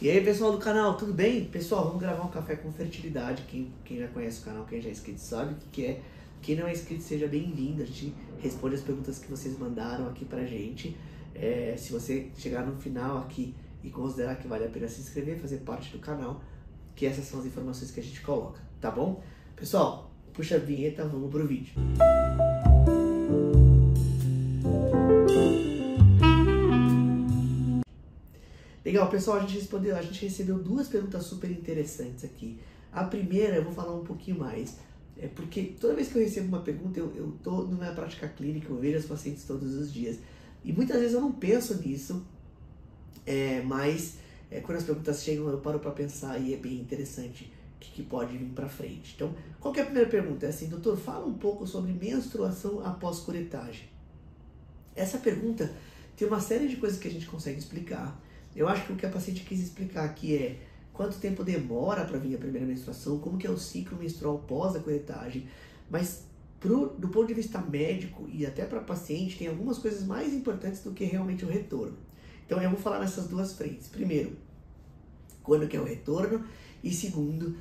E aí, pessoal do canal, tudo bem? Pessoal, vamos gravar um café com fertilidade. Quem já conhece o canal, quem já é inscrito sabe o que é. Quem não é inscrito, seja bem-vindo. A gente responde as perguntas que vocês mandaram aqui pra gente. Se você chegar no final aqui e considerar que vale a pena se inscrever, fazer parte do canal, que essas são as informações que a gente coloca, tá bom? Pessoal, puxa a vinheta, vamos pro vídeo. Legal, pessoal, a gente recebeu duas perguntas super interessantes aqui. A primeira eu vou falar um pouquinho mais, porque toda vez que eu recebo uma pergunta, eu tô numa prática clínica, eu vejo os pacientes todos os dias, e muitas vezes eu não penso nisso, mas quando as perguntas chegam eu paro para pensar e é bem interessante o que pode vir para frente. Então, qual que é a primeira pergunta? É assim, doutor, fala um pouco sobre menstruação após curetagem. Essa pergunta tem uma série de coisas que a gente consegue explicar. Eu acho que o que a paciente quis explicar aqui é quanto tempo demora para vir a primeira menstruação, como que é o ciclo menstrual pós a curetagem, mas do ponto de vista médico e até para a paciente, tem algumas coisas mais importantes do que realmente o retorno. Então eu vou falar nessas duas frentes. Primeiro, quando que é o retorno, e segundo,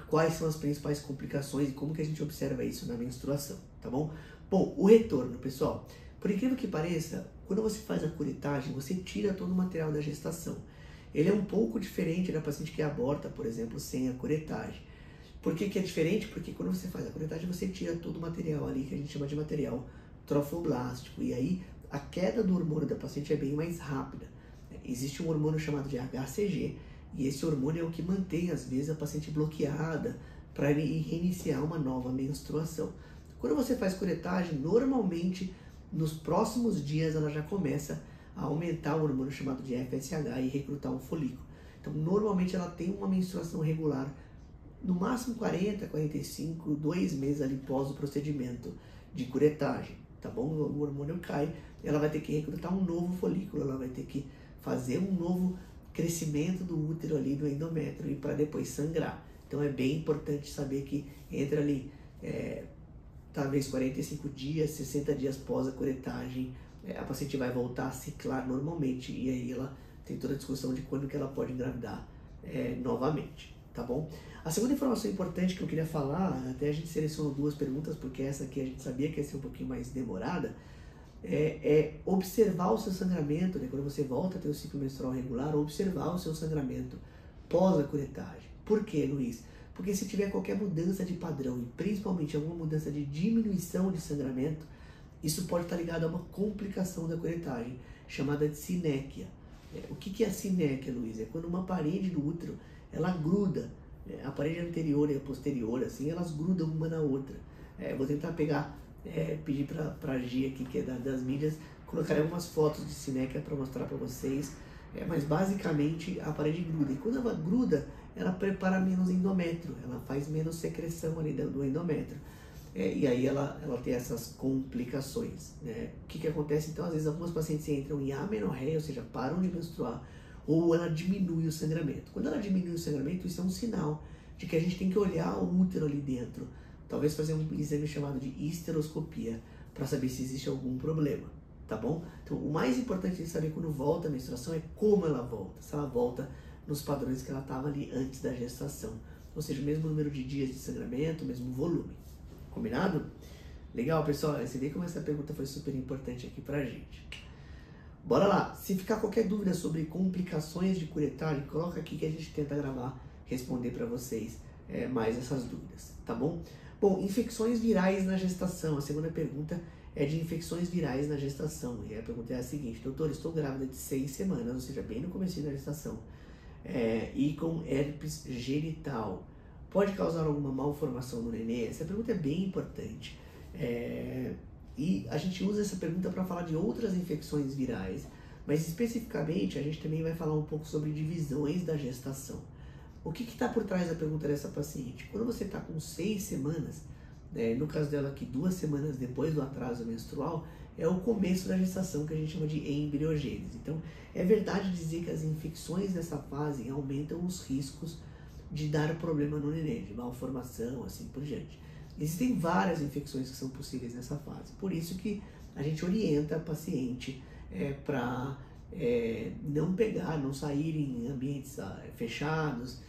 quais são as principais complicações e como que a gente observa isso na menstruação, tá bom? Bom, o retorno, pessoal, por incrível que pareça, quando você faz a curetagem, você tira todo o material da gestação. Ele é um pouco diferente da paciente que aborta, por exemplo, sem a curetagem. Por que é diferente? Porque quando você faz a curetagem, você tira todo o material ali, que a gente chama de material trofoblástico. E aí, a queda do hormônio da paciente é bem mais rápida. Existe um hormônio chamado de HCG, e esse hormônio é o que mantém, às vezes, a paciente bloqueada para reiniciar uma nova menstruação. Quando você faz curetagem, normalmente, nos próximos dias, ela já começa a aumentar o hormônio chamado de FSH e recrutar um folículo. Então, normalmente, ela tem uma menstruação regular, no máximo 40, 45, 2 meses ali pós o procedimento de curetagem, tá bom? O hormônio cai, ela vai ter que recrutar um novo folículo, ela vai ter que fazer um novo crescimento do útero ali, do endométrio, e para depois sangrar. Então, é bem importante saber que entra ali, talvez 45 dias, 60 dias pós a curetagem, a paciente vai voltar a ciclar normalmente, e aí ela tem toda a discussão de quando que ela pode engravidar novamente, tá bom? A segunda informação importante que eu queria falar, até a gente selecionou duas perguntas, porque essa aqui a gente sabia que ia ser um pouquinho mais demorada, é observar o seu sangramento, né? Quando você volta a ter o ciclo menstrual regular, observar o seu sangramento pós a curetagem. Por quê, Luiz? Porque se tiver qualquer mudança de padrão, e principalmente alguma mudança de diminuição de sangramento, isso pode estar ligado a uma complicação da curetagem, chamada de sinéquia. O que é a sinéquia, Luiz? É quando uma parede do útero, ela gruda, a parede anterior e a posterior, assim, elas grudam uma na outra. Vou tentar pedir para a Gia aqui, que é das mídias, colocar algumas fotos de sinéquia para mostrar para vocês, mas basicamente a parede gruda, e quando ela gruda, ela prepara menos endométrio, ela faz menos secreção ali do endométrio, e aí ela tem essas complicações, né? O que acontece então? Às vezes algumas pacientes entram em amenorreia, ou seja, param de menstruar, ou ela diminui o sangramento. Quando ela diminui o sangramento, isso é um sinal de que a gente tem que olhar o útero ali dentro, talvez fazer um exame chamado de histeroscopia, para saber se existe algum problema, tá bom? Então, o mais importante de saber quando volta a menstruação é como ela volta, se ela volta nos padrões que ela estava ali antes da gestação, ou seja, o mesmo número de dias de sangramento, o mesmo volume. Combinado? Legal, pessoal, você vê como essa pergunta foi super importante aqui pra gente. Bora lá! Se ficar qualquer dúvida sobre complicações de curetagem, coloca aqui que a gente tenta gravar, responder para vocês mais essas dúvidas, tá bom? Bom, infecções virais na gestação. A segunda pergunta é de infecções virais na gestação. E a pergunta é a seguinte: doutor, estou grávida de 6 semanas, ou seja, bem no começo da gestação, e com herpes genital. Pode causar alguma malformação no nenê? Essa pergunta é bem importante. E a gente usa essa pergunta para falar de outras infecções virais, mas especificamente a gente também vai falar um pouco sobre divisões da gestação. O que está por trás da pergunta dessa paciente? Quando você está com 6 semanas, no caso dela aqui 2 semanas depois do atraso menstrual, é o começo da gestação, que a gente chama de embriogênese. Então, é verdade dizer que as infecções nessa fase aumentam os riscos de dar problema no nenê, de malformação, assim por diante. Existem várias infecções que são possíveis nessa fase, por isso que a gente orienta a paciente para não pegar, não sair em ambientes fechados,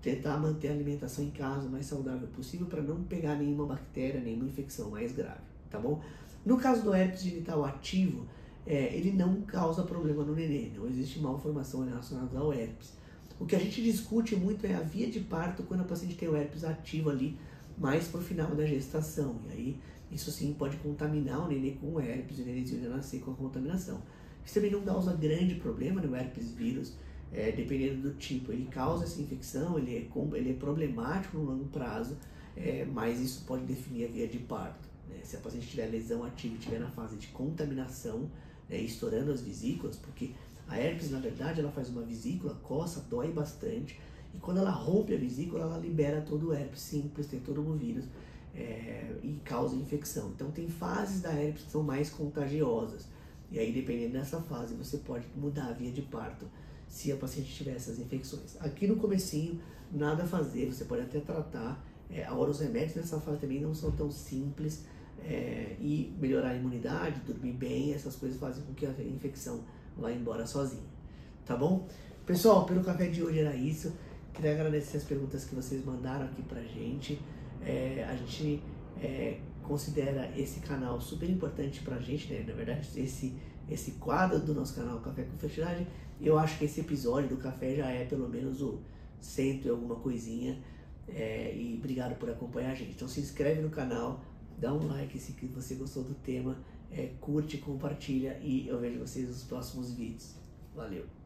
tentar manter a alimentação em casa o mais saudável possível para não pegar nenhuma bactéria, nenhuma infecção mais grave, tá bom? No caso do herpes genital ativo, ele não causa problema no nenê, não existe malformação relacionada ao herpes. O que a gente discute muito é a via de parto quando a paciente tem o herpes ativo ali, mais pro final da gestação, e aí isso sim pode contaminar o nenê com o herpes, e o nenêzinho já nascer com a contaminação. Isso também não causa grande problema no herpes vírus, dependendo do tipo. Ele causa essa infecção, ele é problemático no longo prazo, mas isso pode definir a via de parto, né? Se a paciente tiver lesão ativa e estiver na fase de contaminação, estourando as vesículas, porque a herpes, na verdade, ela faz uma vesícula, coça, dói bastante, e quando ela rompe a vesícula, ela libera todo o herpes simples, tem todo o vírus, e causa infecção. Então tem fases da herpes que são mais contagiosas, e aí dependendo dessa fase você pode mudar a via de parto se a paciente tiver essas infecções. Aqui no comecinho, nada a fazer, você pode até tratar, agora os remédios nessa fase também não são tão simples, e melhorar a imunidade, dormir bem, essas coisas fazem com que a infecção vá embora sozinha, tá bom? Pessoal, pelo café de hoje era isso. Queria agradecer as perguntas que vocês mandaram aqui pra gente. A gente considera esse canal super importante pra gente, né? Na verdade, esse quadro do nosso canal Café com Fertilidade, eu acho que esse episódio do café já é pelo menos o 100 e alguma coisinha. E obrigado por acompanhar a gente. Então se inscreve no canal, dá um like se você gostou do tema, curte, compartilha, e eu vejo vocês nos próximos vídeos. Valeu!